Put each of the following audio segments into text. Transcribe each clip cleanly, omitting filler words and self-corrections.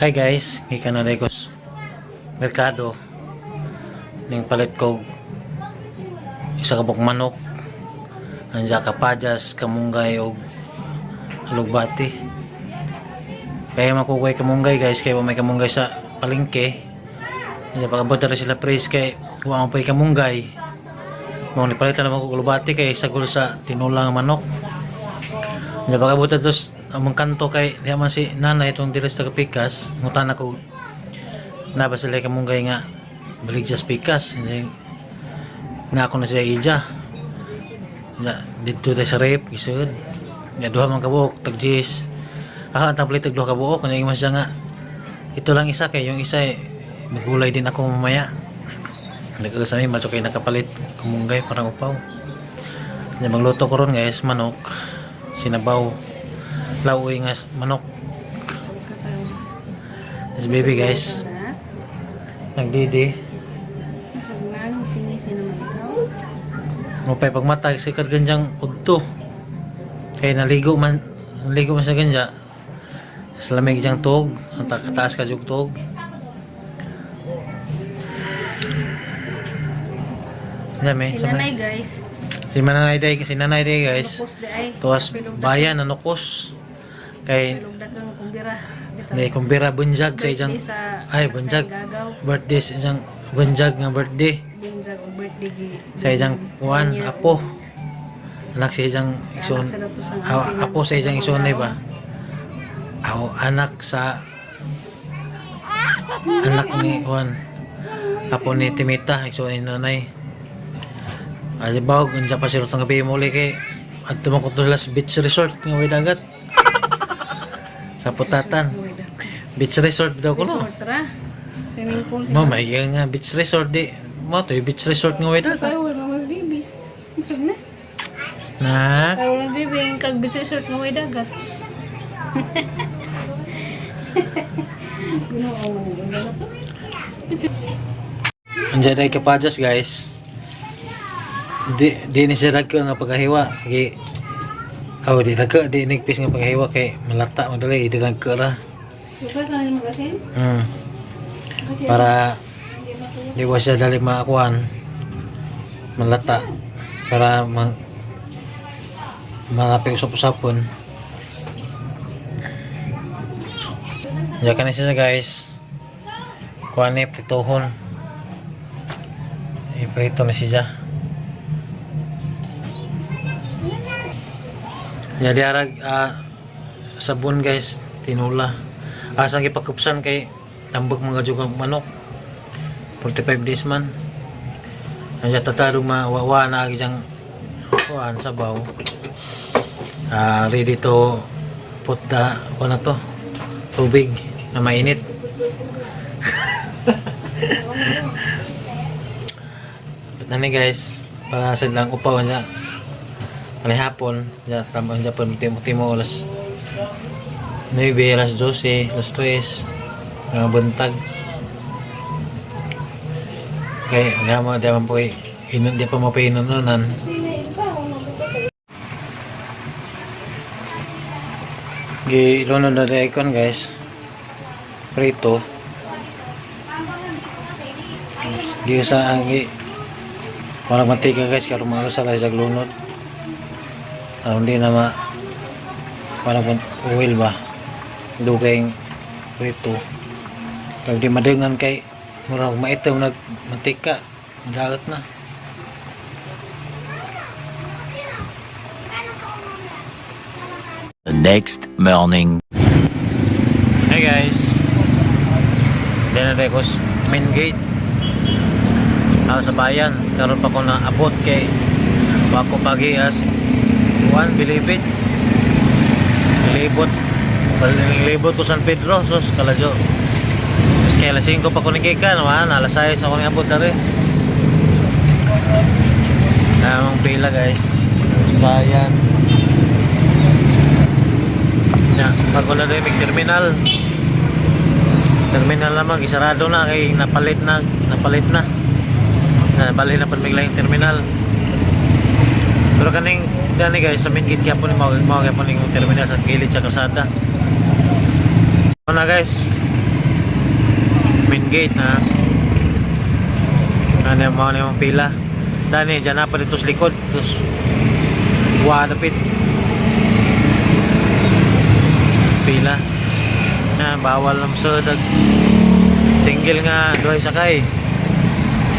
Hi guys, gikan na ko merkado ning palit ko isa ka buk manok, anja ka pajas, kamunggay og alugbati. Kaya makukuhay kamunggay guys, kaya may kamunggay sa palengke. Anja pagabot na sila price kay wa mo pay kamunggay. Mo ni palitan na ko alugbati kay sagol sa tinulang manok. Anja pagabot tos among kanto kay diha man si nanay itong dires taga Pikas, ngutan ako na ba sila kamunggay nga baligya sa Pikas. Na ako na siya ija dito tayo sa rep isod nga duha man kabuok tagjis ang tablet tag duha kabuok kung mas siya nga ito lang isa kay yung isa magulay din ako mamaya nagkasami macho kay nakapalit kamunggay parang upaw nga magluto ko ron guys manok sinabaw lauwi nga manok this baby guys nagdidi mo pay pagmatag sa ganjang udto kay naligo man sa ganja sa lamig jang tog ang taas ka jug tog nami si nanay guys si nanay day guys tuwas bayan nanukos kay Day kumbira bunjag sa ijang ay bunjag birthday sa ijang bunjag nga birthday sa ijang kuan apo anak sa ijang ison apo sa ijang ison ba anak ni kuan apo ni Timita ison ni nanay ay bawag unja pa sila tong gabi muli kay adto man ko to sa beach resort nga way dagat sa Putatan beach resort daw ko no. Swimming pool. Mo may nga beach resort di. Mo to beach resort nga way dagat. Tayo lang baby. Isog na. Na. Tayo lang baby kag beach resort nga way dagat. Andiyan ay kapajas guys. Di ni siya ko nga pagkahiwa kay di nagka di nigpis nga pagkahiwa kay malata madali di nagka ra. Para di ba siya dali makakuan malata para malapi usap-usapon diyan na siya guys kuan ni prituhon iprito na siya jadi arag sabon guys tinula asang ipakupsan kay tambag mga juga manok 45 days man anja tatarong mawawa na agyang kuan sabaw ready to put the kuan to tubig na mainit nani guys para sa lang upaw anja ani hapon ja tambang japon timo oras 9 alas 12 alas 3 mga buntag kaya naman diyan po di pa mo pa inununan gilunod na daikon guys prito di sa ang parang mantika guys karo mga sa sa lunod hindi na parang oil ba dugay prito pag di madengan kay murag maitaw nagmantika dagat na the next morning. Hey guys dinadai ko main gate ako sa bayan karon pa ko na abot kay wako pagi as one believe it libot ko San Pedro sos kaladyo mas kaya alas 5 pa ko nagikan alas 6 ako nabot na rin namang pila guys bayan na bago na rin may terminal naman isarado na kay napalit na bali na pagmigla yung terminal pero kaning dani guys sa main gate kaya po ni mga kaya po ni terminal sa gilid sa kalsada. Ano na guys, main gate na. Ano yung pila. Dani, dyan na pa dito sa likod. Tapos, napit. Pila. Bawal ng sodag. Single nga, doy sakay.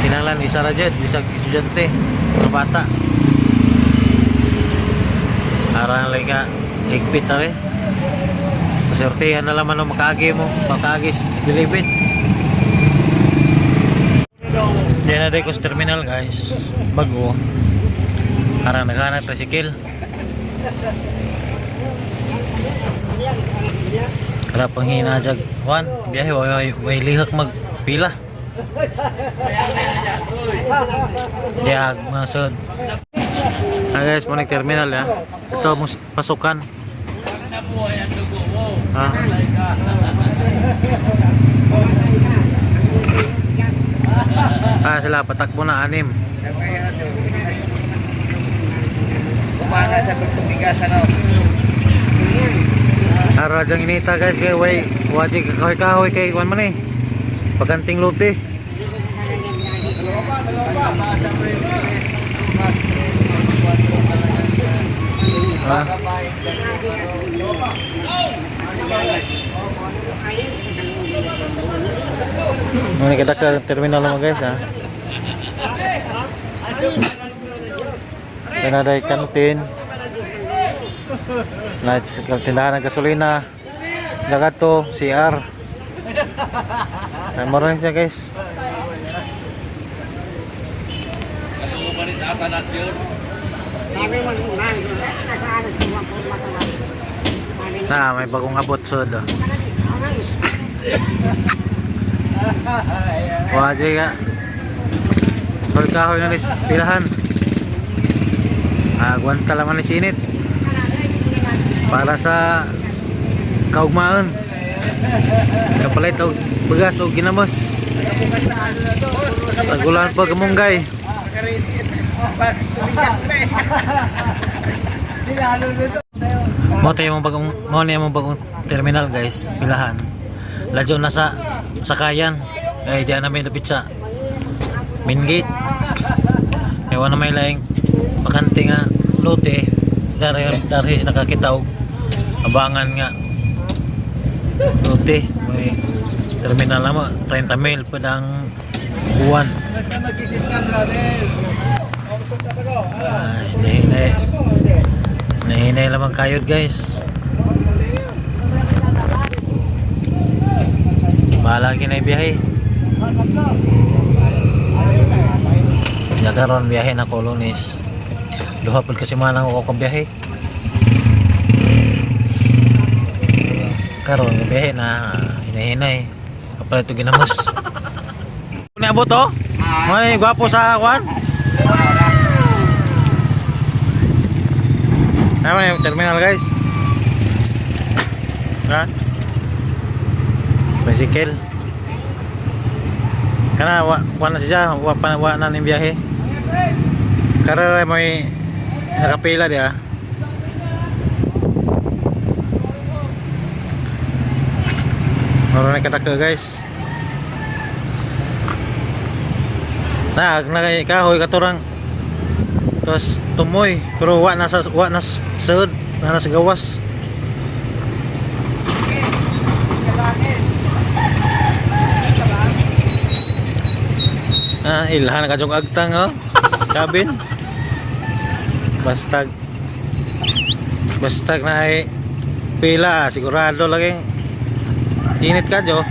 Kinanglan, isa rajet, bisag estudyante. Mga bata. Arang lang ka, higpit na rin. Masortihan na laman ng makaagi mo. Makaagis, bilibid. Diyan na tayo sa terminal guys. Bago. Parang naghanap tricycle. Karap ang hinajag. Juan, biyahe. Way lihak magpila. Diag, masod. Guys, mo terminal ya. Ito mo pasukan. Sila patakbo na 6. Kumana sa pagtumigas ano. Arajang inita guys kay way wajig kahoy kay kuan man eh. Paganting lote. Ini kita ke terminal mo guys ha. Dan ada kantin. Nah, tindahan ng gasolina. Dagat to, CR. Ay, marami siya guys. May bagong abot sod. Wajay ka. Pagkahoy na lis pilahan. Agwanta laman ni sinit. Para sa kaugmaan. Kapalit og begas o ginamos. Tagulan pa kamunggay. Mo yung bagong terminal guys, pilahan. Ladyo na sa sakayan. Diyan namin lapit sa main gate. Ewan na may laing bakante nga lote. Dari nakakita og abangan nga lote. May terminal na mo 30 mil padang buwan. Nahinay lamang kayod guys. Bahala kinay biyahe. Nagaron biyahe na Colonis. Duha pud kasi manang ako biyahe. Karon biyahe na hinahinay. Kapalit to ginamos. Ni abot to? May gwapo sa kwan? Naman yung terminal guys. Ha? Bicycle. Kana wa na siya, wa na ning biyahe. Karera may nakapila dia. Meron na kadaka guys. Kahoy katurang. Terus tumoy pero wa na sud na sa gawas. Ilhan ka jung agtang oh. Kabin. Bastag na ay pila sigurado lagi. Init ka jo.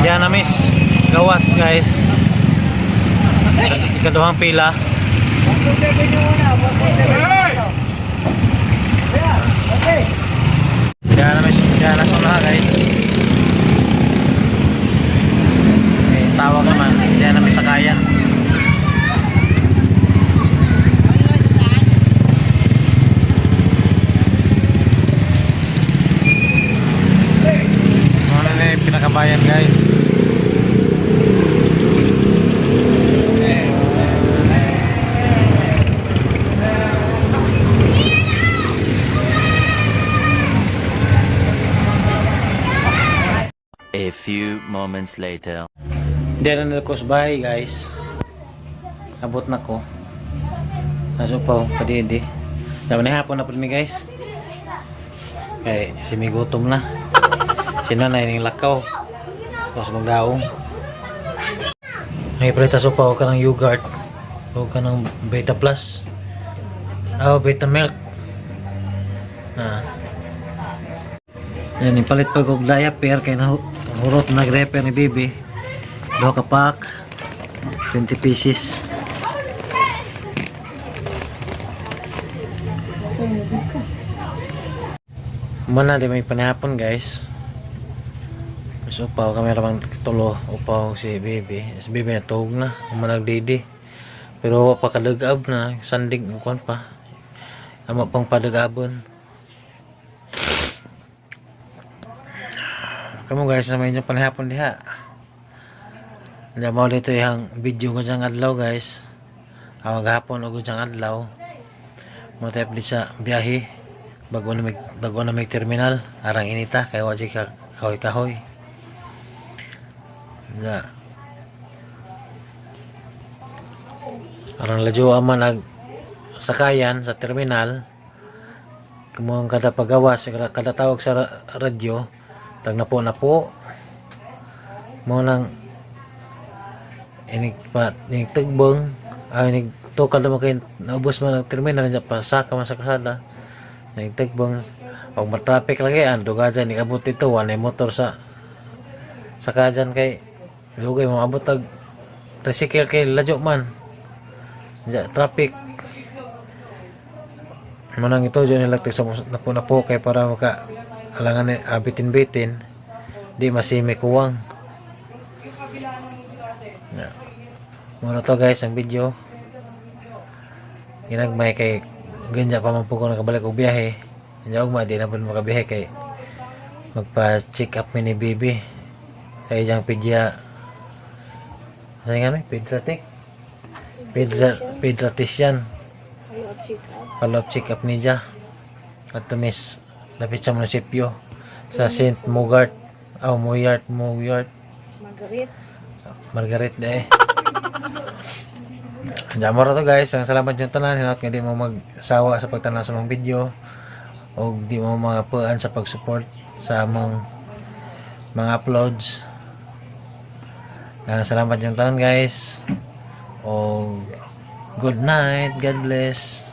Yan na miss gawas guys. Ikaduhang pila. Yan na suna guys. Tawag naman, yan na may sakayan. Ano na yung pinakabayan guys. A few moments later. Diyan na nila ko sa bahay guys. Abot na ko. Nasupaw, padidi. Daman na hapon na po mi guys. Kaya si may gutom na. Si nanay ning lakaw. Tapos magdaong. May preta supaw ka ng yogurt. O ka ng Beta Plus. Beta Milk. Yan, ipalit pag og diaper kay nahurot nag-repair ni baby. 2 ka pack. 20 pieces. Mana di may panahapon guys. So upaw kami ramang tulo upaw si baby. Si baby natulog na, managdidi. Pero pa kadagab na sanding kuan pa. Ama pang padagabon. Kamu guys na may inyong panahapon diha. Hindi mo dito yung video ko diyang adlaw guys. Awag hapon o diyang adlaw. Mo tayo di sa biyahe. Bago na may terminal. Arang inita. Kaya wajay ka kahoy-kahoy. Ya. Arang ladyo ama nag sakayan sa terminal. Kung kada pagawas, kada tawag sa radyo. Tag na po. Mo nang inig tugbong inig tukal naman kayo naubos man ang terminal na pasaka man sa kasada inig tugbong pag matraffic lagi duga dyan abot ito wanay motor sa kadyan kay lugay mga abot tag tricycle kay ladyo man dyan traffic mo nang ito dyan nilagtig sa na po kay para maka alangan bitin-bitin di masimi kuwang. Muna to guys ang video. Ginagmay kay ganya pa man po ko nakabalik og biyahe. Nya og di na pud makabiyahe kay magpa-check up mi ni baby. Kay jang pedya. Ano nga mi? Pediatric. Pediatrician. Follow-up check up niya. At miss lapit sa munisipyo sa St. Mugart Muyart Margaret de Jamor to guys, ang salamat yung tanan hinot nga di mo magsawa sa pagtanaw sa mga video o di mo mga puan sa pag-support sa among mga uploads. Salamat yung tanan guys o good night, God bless.